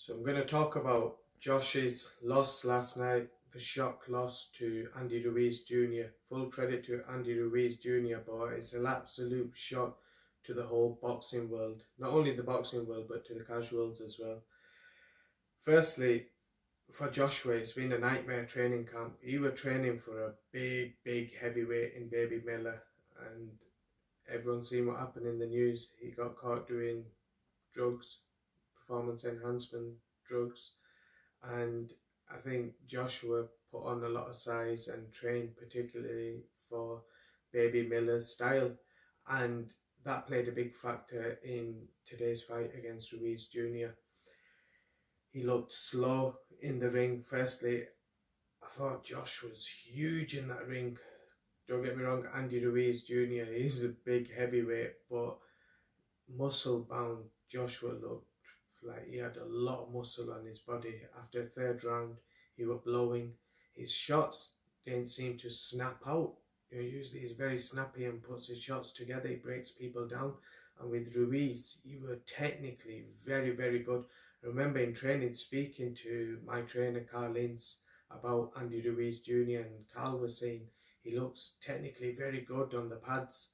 So I'm going to talk about Josh's loss last night, the shock loss to Andy Ruiz Jr. Full credit to Andy Ruiz Jr., but it's an absolute shock to the whole boxing world. Not only the boxing world, but to the casuals as well. Firstly, for Joshua, it's been a nightmare training camp. He was training for a big heavyweight in Baby Miller, and everyone's seen what happened in the news. He got caught doing drugs, performance enhancement drugs, and I think Joshua put on a lot of size and trained particularly for Baby Miller's style, and that played a big factor in today's fight against Ruiz Jr. He looked slow in the ring. Firstly, I thought Josh was huge in that ring. Don't get me wrong, Andy Ruiz Jr. He's a big heavyweight, but muscle bound Joshua looked like he had a lot of muscle on his body. After the third round, he was blowing. His shots didn't seem to snap out. Usually he's very snappy and puts his shots together. He breaks people down. And with Ruiz, he was technically very good. I remember in training speaking to my trainer Carl Ince about Andy Ruiz Jr. and Carl was saying he looks technically very good on the pads,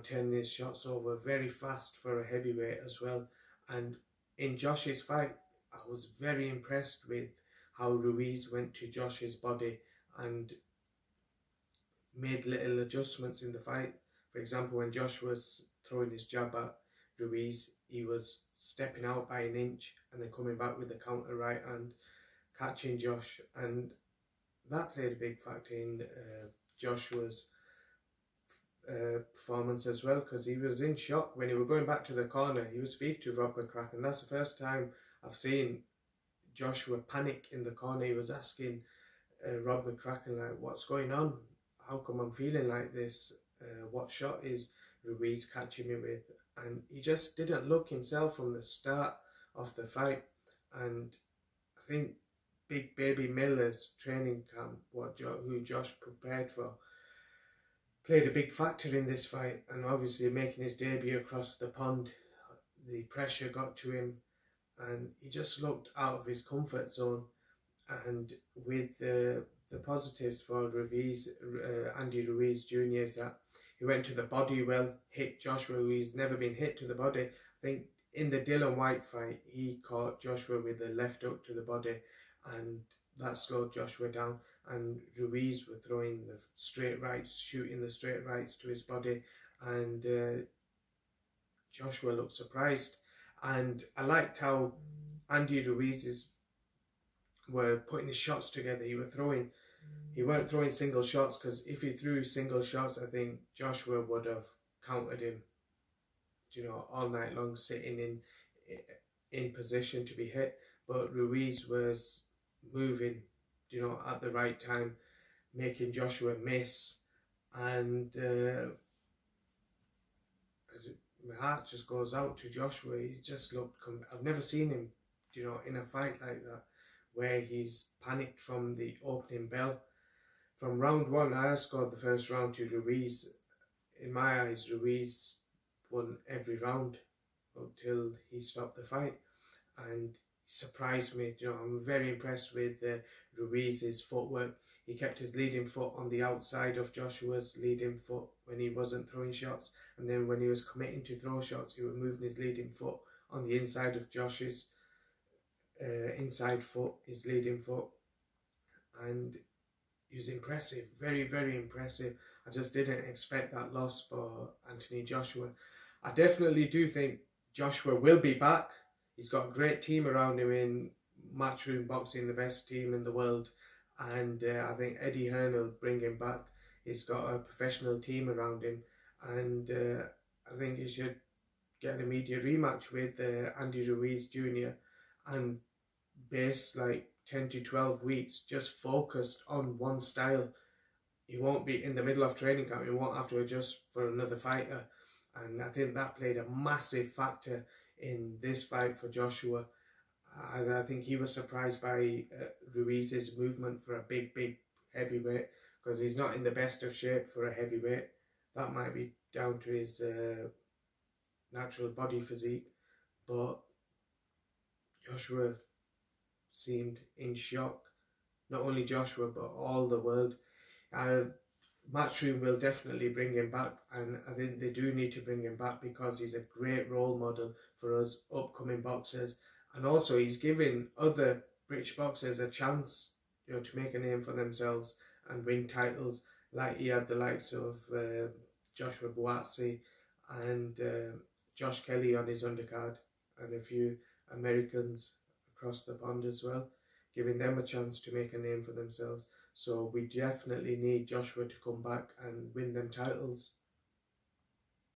turning his shots over very fast for a heavyweight as well. And in Josh's fight, I was very impressed with how Ruiz went to Josh's body and made little adjustments in the fight. For example, when Josh was throwing his jab at Ruiz, he was stepping out by an inch and then coming back with the counter right hand, catching Josh. And that played a big factor in Joshua's performance as well, because he was in shock when he was going back to the corner. He was speaking to Rob McCracken. That's the first time I've seen Joshua panic in the corner. He was asking Rob McCracken, like, what's going on? How come I'm feeling like this? What shot is Ruiz catching me with? And he just didn't look himself from the start of the fight. And I think Big Baby Miller's training camp, who Josh prepared for, played a big factor in this fight. And obviously making his debut across the pond, the pressure got to him and he just looked out of his comfort zone. And with the positives for Andy Ruiz Jr. is that he went to the body well, hit Joshua, who's never been hit to the body. I think in the Dylan White fight, he caught Joshua with a left hook to the body, and that slowed Joshua down. And Ruiz were throwing the straight rights, shooting the straight rights to his body, and Joshua looked surprised. And I liked how Andy Ruiz's were putting his shots together. He weren't throwing single shots, because if he threw single shots, I think Joshua would have countered him, all night long, sitting in position to be hit. But Ruiz was moving, at the right time, making Joshua miss, and my heart just goes out to Joshua. He just looked. I've never seen him, in a fight like that, where he's panicked from the opening bell. From round one, I scored the first round to Ruiz. In my eyes, Ruiz won every round until he stopped the fight. And he surprised me. I'm very impressed with Ruiz's footwork. He kept his leading foot on the outside of Joshua's leading foot when he wasn't throwing shots. And then when he was committing to throw shots, he was moving his leading foot on the inside of Josh's inside foot, his leading foot. And he was impressive, very impressive. I just didn't expect that loss for Anthony Joshua. I definitely do think Joshua will be back. He's got a great team around him in Matchroom Boxing, the best team in the world. And I think Eddie Hearn will bring him back. He's got a professional team around him. And I think he should get an immediate rematch with Andy Ruiz Jr. and base like 10 to 12 weeks just focused on one style. He won't be in the middle of training camp. He won't have to adjust for another fighter. And I think that played a massive factor in this fight for Joshua. I think he was surprised by Ruiz's movement for a big heavyweight, because he's not in the best of shape for a heavyweight. That might be down to his natural body physique. But Joshua seemed in shock. Not only Joshua, but all the world. Matchroom will definitely bring him back, and I think they do need to bring him back because he's a great role model for us upcoming boxers, and also he's giving other British boxers a chance, to make a name for themselves and win titles. Like he had the likes of Joshua Buatsi and Josh Kelly on his undercard, and a few Americans across the pond as well, giving them a chance to make a name for themselves. So we definitely need Joshua to come back and win them titles.